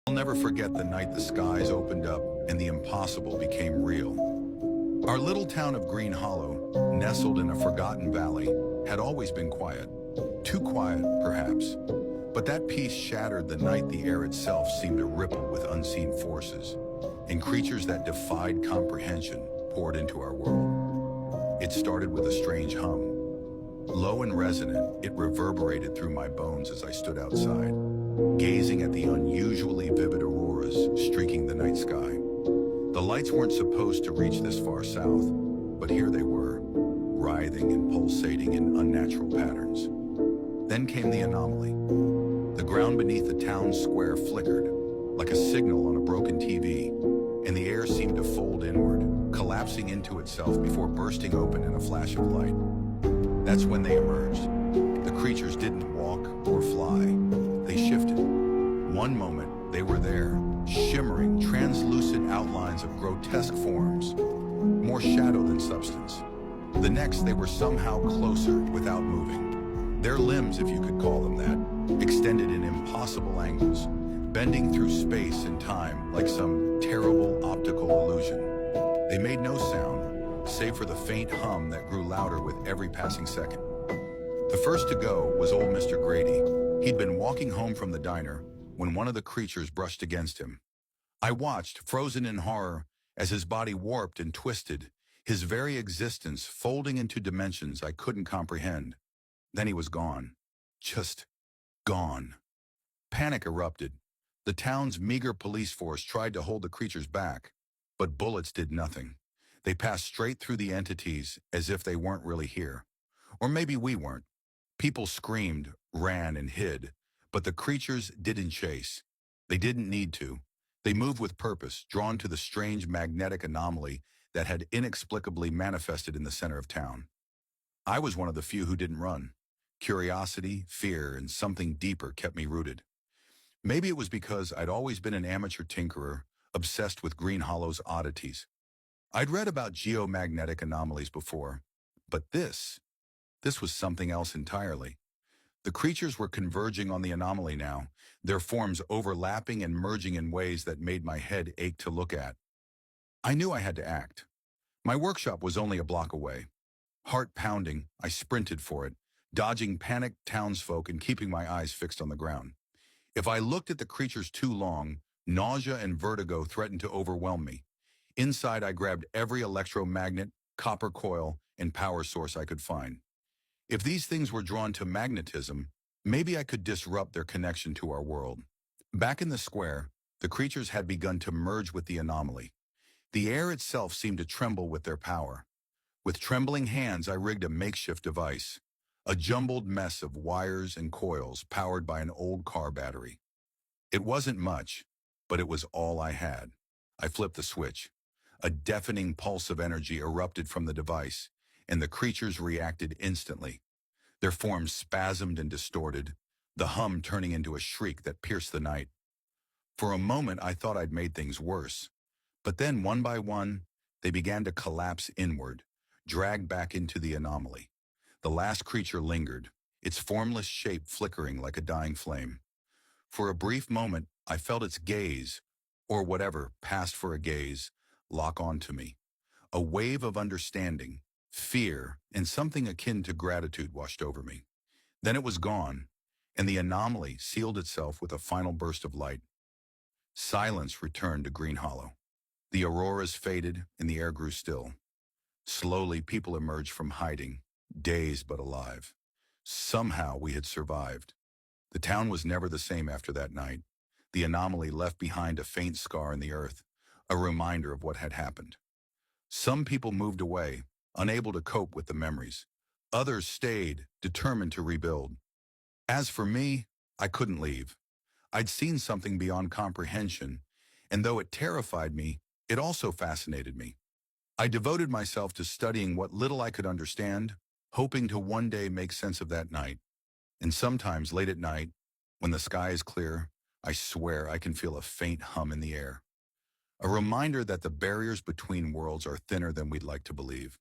I'll never forget the night the skies opened up and the impossible became real. Our little town of Green Hollow, nestled in a forgotten valley, had always been quiet. Too quiet, perhaps. But that peace shattered the night the air itself seemed to ripple with unseen forces, and creatures that defied comprehension poured into our world. It started with a strange hum. Low and resonant, it reverberated through my bones as I stood outside, gazing at the unusually vivid auroras streaking the night sky. The lights weren't supposed to reach this far south, but here they were, writhing and pulsating in unnatural patterns. Then came the anomaly. The ground beneath the town square flickered, like a signal on a broken TV, and the air seemed to fold inward, collapsing into itself before bursting open in a flash of light. That's when they emerged. The creatures didn't walk or fly. They shifted. One moment, they were there, shimmering, translucent outlines of grotesque forms, more shadow than substance. The next, they were somehow closer without moving. Their limbs, if you could call them that, extended in impossible angles, bending through space and time like some terrible optical illusion. They made no sound, save for the faint hum that grew louder with every passing second. The first to go was old Mr. Grady. He'd been walking home from the diner when one of the creatures brushed against him. I watched, frozen in horror, as his body warped and twisted, his very existence folding into dimensions I couldn't comprehend. Then he was gone. Just gone. Panic erupted. The town's meager police force tried to hold the creatures back, but bullets did nothing. They passed straight through the entities as if they weren't really here. Or maybe we weren't. People screamed, ran, and hid, but the creatures didn't chase. They didn't need to. They moved with purpose, drawn to the strange magnetic anomaly that had inexplicably manifested in the center of town. I was one of the few who didn't run. Curiosity, fear, and something deeper kept me rooted. Maybe it was because I'd always been an amateur tinkerer, obsessed with Green Hollow's oddities. I'd read about geomagnetic anomalies before, but this was something else entirely. The creatures were converging on the anomaly now, their forms overlapping and merging in ways that made my head ache to look at. I knew I had to act. My workshop was only a block away. Heart pounding, I sprinted for it, dodging panicked townsfolk and keeping my eyes fixed on the ground. If I looked at the creatures too long, nausea and vertigo threatened to overwhelm me. Inside, I grabbed every electromagnet, copper coil, and power source I could find. If these things were drawn to magnetism, maybe I could disrupt their connection to our world. Back in the square, the creatures had begun to merge with the anomaly. The air itself seemed to tremble with their power. With trembling hands, I rigged a makeshift device, a jumbled mess of wires and coils powered by an old car battery. It wasn't much, but it was all I had. I flipped the switch. A deafening pulse of energy erupted from the device, and the creatures reacted instantly. Their forms spasmed and distorted, the hum turning into a shriek that pierced the night. For a moment, I thought I'd made things worse. But then, one by one, they began to collapse inward, dragged back into the anomaly. The last creature lingered, its formless shape flickering like a dying flame. For a brief moment, I felt its gaze, or whatever passed for a gaze, lock onto me. A wave of understanding, fear, and something akin to gratitude washed over me. Then it was gone, and the anomaly sealed itself with a final burst of light. Silence returned to Green Hollow. The auroras faded, and the air grew still. Slowly, people emerged from hiding, dazed but alive. Somehow we had survived. The town was never the same after that night. The anomaly left behind a faint scar in the earth, a reminder of what had happened. Some people moved away, unable to cope with the memories. Others stayed, determined to rebuild. As for me, I couldn't leave. I'd seen something beyond comprehension, and though it terrified me, it also fascinated me. I devoted myself to studying what little I could understand, hoping to one day make sense of that night. And sometimes late at night, when the sky is clear, I swear I can feel a faint hum in the air. A reminder that the barriers between worlds are thinner than we'd like to believe.